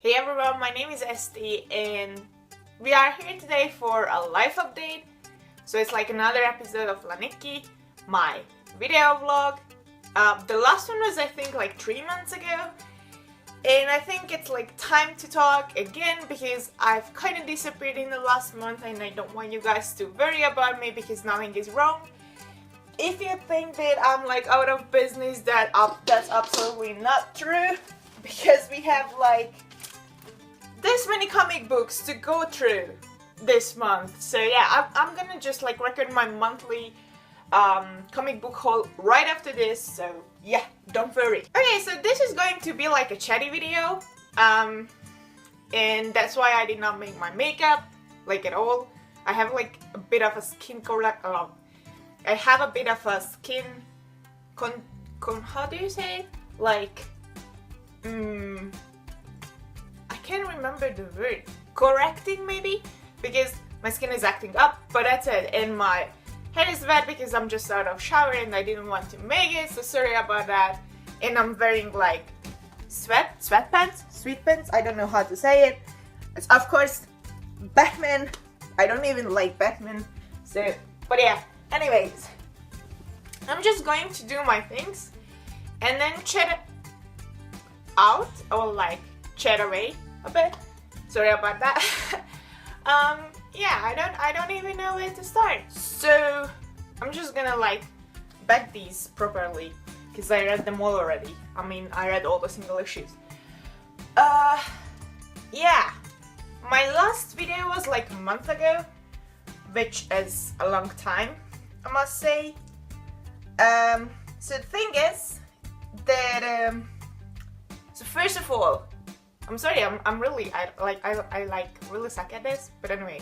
Hey everyone, my name is Esti and we are here today for a life update. So it's like another episode of Nikki, my video vlog. The last one was I think like 3 months ago. And I think it's like time to talk again because I've kind of disappeared in the last month and I don't want you guys to worry about me because nothing is wrong. If you think that I'm like out of business, that's absolutely not true because we have like this many comic books to go through this month. So yeah, I'm gonna just like record my monthly comic book haul right after this, so yeah, don't worry. Okay, so this is going to be like a chatty video, and that's why I did not make my makeup like at all. I have like a bit of a skin I have a bit of a skin how do you say it? Like I can't remember the word. Correcting maybe? Because my skin is acting up, but that's it. And my head is wet because I'm just out of shower and I didn't want to make it, so sorry about that. And I'm wearing like sweatpants, I don't know how to say it. It's of course Batman. I don't even like Batman. So, but yeah, anyways. I'm just going to do my things and then chat out or like chat away a bit. Sorry about that. Yeah, I don't even know where to start. So I'm just gonna like bag these properly because I read them all already. I mean, I read all the single issues. Yeah, my last video was like a month ago, which is a long time, I must say. So the thing is that so first of all, I'm sorry, I'm really I really suck at this, but anyway,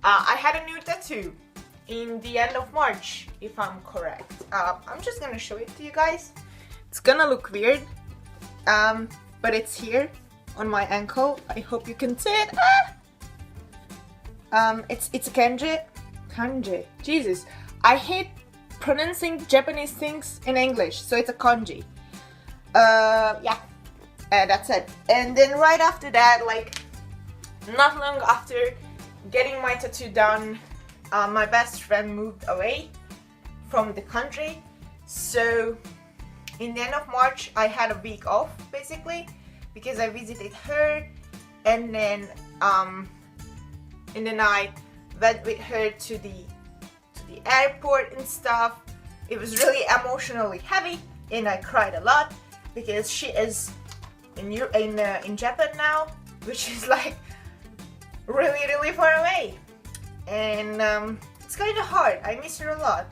I had a new tattoo in the end of March, if I'm correct. I'm just gonna show it to you guys. It's gonna look weird, but it's here on my ankle. I hope you can see it. It's a kanji. Jesus, I hate pronouncing Japanese things in English, so it's a kanji. Yeah. That's it. And then right after that, like not long after getting my tattoo done, my best friend moved away from the country. So in the end of March I had a week off basically because I visited her, and then I went with her to the airport and stuff. It was really emotionally heavy and I cried a lot because she is in Japan now, which is like really far away, and it's kind of hard. I miss her a lot.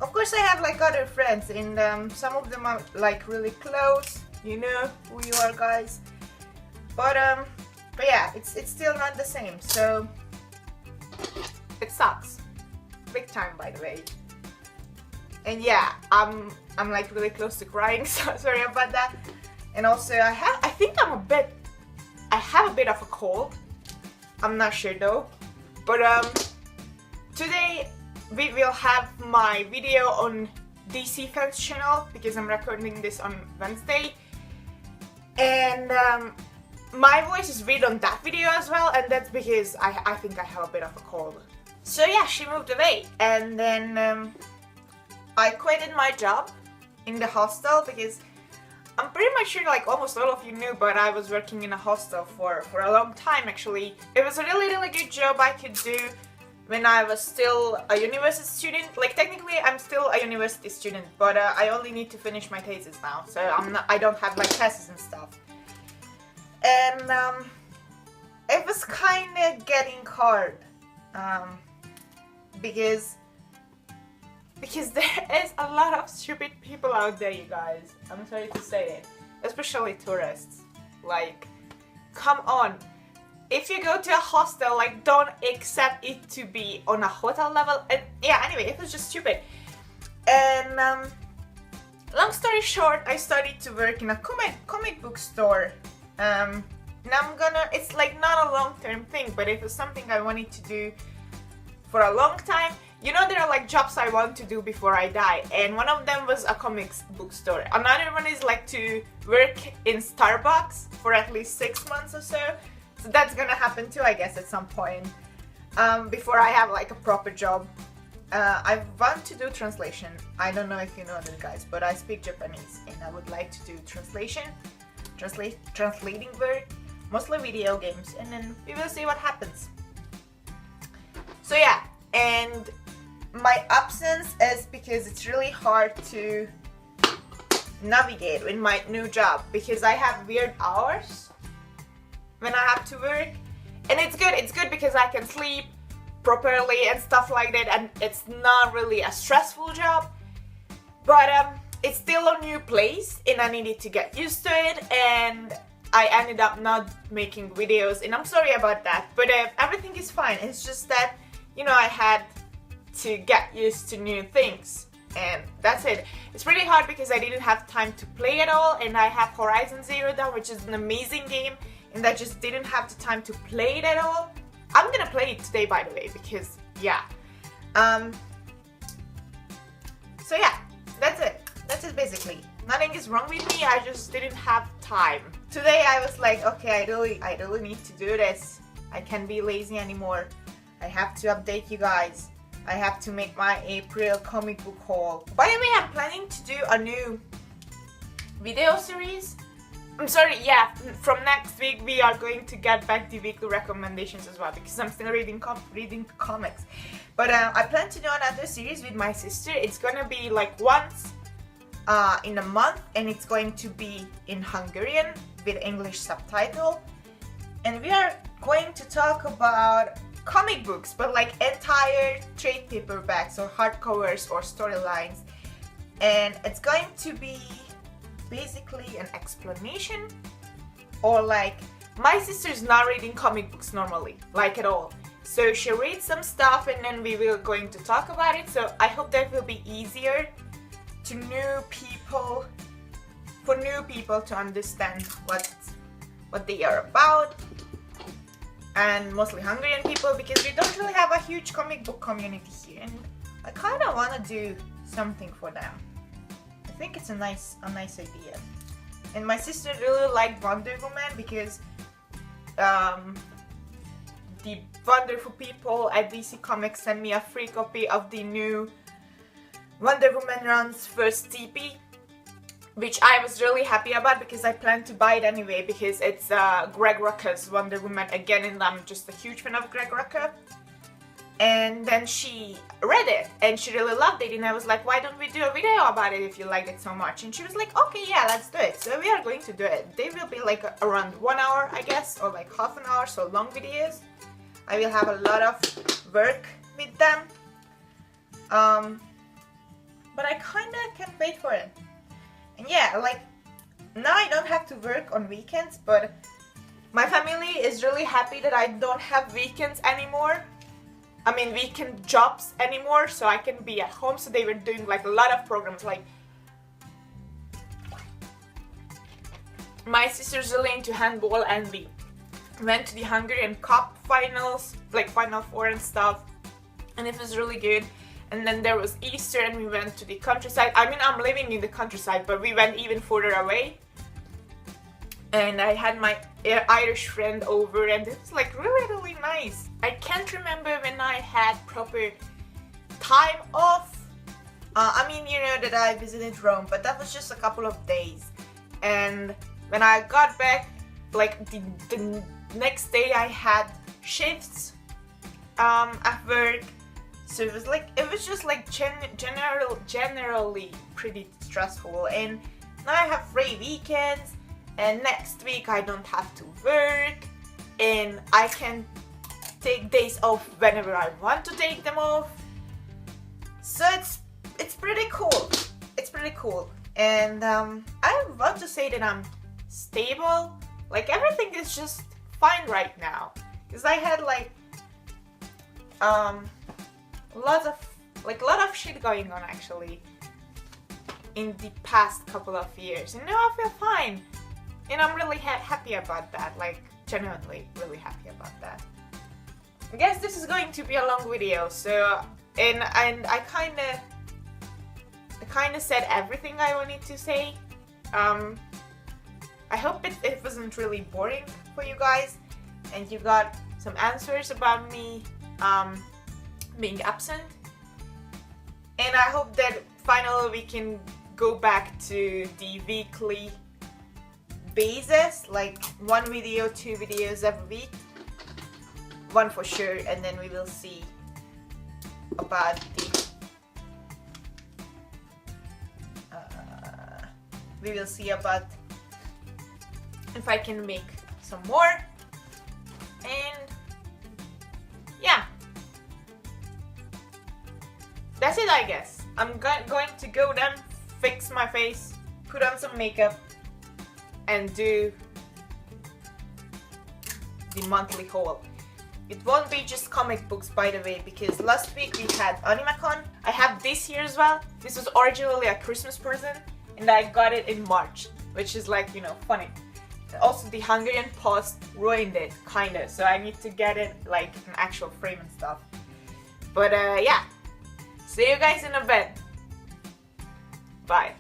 Of course I have like other friends and some of them are like really close, you know who you are guys, but yeah, it's still not the same, so it sucks big time, by the way. And yeah, I'm like really close to crying, so sorry about that. And also I have a bit of a cold. I'm not sure though. But today we will have my video on DC Fans channel because I'm recording this on Wednesday. And my voice is weird on that video as well, and that's because I think I have a bit of a cold. So yeah, she moved away, and then I quitted my job in the hostel because I'm pretty much sure like almost all of you knew, but I was working in a hostel for a long time actually. It was a really good job I could do when I was still a university student. Like technically I'm still a university student, but I only need to finish my thesis now, so I don't have like classes and stuff. And it was kind of getting hard because there is a lot of stupid people out there, you guys. I'm sorry to say it. Especially tourists. Like, come on. If you go to a hostel, like, don't accept it to be on a hotel level. And yeah, anyway, it was just stupid. And long story short, I started to work in a comic book store. And it's like not a long-term thing, but it was something I wanted to do for a long time. you know, there are like jobs I want to do before I die, and one of them was a comics book store. Another one is like to work in Starbucks for at least 6 months or so. So that's gonna happen too, I guess, at some point, before I have like a proper job. I want to do translation. I don't know if you know this, guys, but I speak Japanese and I would like to do translating work, mostly video games, and then we will see what happens. So yeah, and my absence is because it's really hard to navigate in my new job because I have weird hours when I have to work, and it's good because I can sleep properly and stuff like that, and it's not really a stressful job, but it's still a new place and I needed to get used to it, and I ended up not making videos, and I'm sorry about that, but everything is fine. It's just that, you know, I had to get used to new things, and that's it. It's pretty hard because I didn't have time to play at all, and I have Horizon Zero Dawn, which is an amazing game, and I just didn't have the time to play it at all. I'm gonna play it today, by the way, because yeah. So yeah, that's it. That's it basically. Nothing is wrong with me, I just didn't have time. Today I was like, okay, I really need to do this. I can't be lazy anymore. I have to update you guys. I have to make my April comic book haul. By the way, I'm planning to do a new video series. I'm sorry, yeah, from next week we are going to get back the weekly recommendations as well, because I'm still reading comics. But I plan to do another series with my sister. It's gonna be like once in a month, and it's going to be in Hungarian with English subtitle. And we are going to talk about comic books, but like entire trade paperbacks or hardcovers or storylines. And it's going to be basically an explanation, or like, my sister's not reading comic books normally, like at all. So she reads some stuff and then we will going to talk about it. So I hope that will be easier to for new people to understand what they are about, and mostly Hungarian people, because we don't really have a huge comic book community here, and I kind of want to do something for them. I think it's a nice idea. And my sister really liked Wonder Woman because the wonderful people at DC Comics sent me a free copy of the new Wonder Woman Run's first TP, which I was really happy about because I planned to buy it anyway, because it's Greg Rucka's Wonder Woman again, and I'm just a huge fan of Greg Rucka. And then she read it and she really loved it, and I was like, why don't we do a video about it if you liked it so much? And she was like, okay, yeah, let's do it. So we are going to do it. They will be like around 1 hour, I guess, or like half an hour, so long videos. I will have a lot of work with them. But I kinda can't wait for it. And yeah, like, now I don't have to work on weekends, but my family is really happy that I don't have weekends anymore. I mean, weekend jobs anymore, so I can be at home. So they were doing like a lot of programs, like my sister's really into handball, and we went to the Hungarian Cup finals, like Final Four and stuff, and it was really good. And then there was Easter and we went to the countryside. I mean, I'm living in the countryside, but we went even further away. And I had my Irish friend over, and it was like really nice. I can't remember when I had proper time off. I mean, you know that I visited Rome, but that was just a couple of days. And when I got back, like the next day I had shifts at work. So it was just like generally pretty stressful. And now I have free weekends, and next week I don't have to work, and I can take days off whenever I want to take them off. So it's pretty cool. It's pretty cool. And I want to say that I'm stable. Like, everything is just fine right now, because I had like a lot of shit going on actually in the past couple of years, and now I feel fine, and I'm really happy about that, like genuinely really happy about that. I guess this is going to be a long video, so and I kind of said everything I wanted to say. I hope it wasn't really boring for you guys, and you got some answers about me being absent. And I hope that finally we can go back to the weekly basis, like 1 video, 2 videos every week. 1 for sure, and then we will see about the if I can make some more. And yeah, that's it, I guess. I'm going to go then, fix my face, put on some makeup, and do the monthly haul. It won't be just comic books, by the way, because last week we had AnimeCon. I have this here as well. This was originally a Christmas present, and I got it in March, which is like, you know, funny. Also, the Hungarian Post ruined it, kinda, so I need to get it like an actual frame and stuff. But yeah, see you guys in a bit. Bye.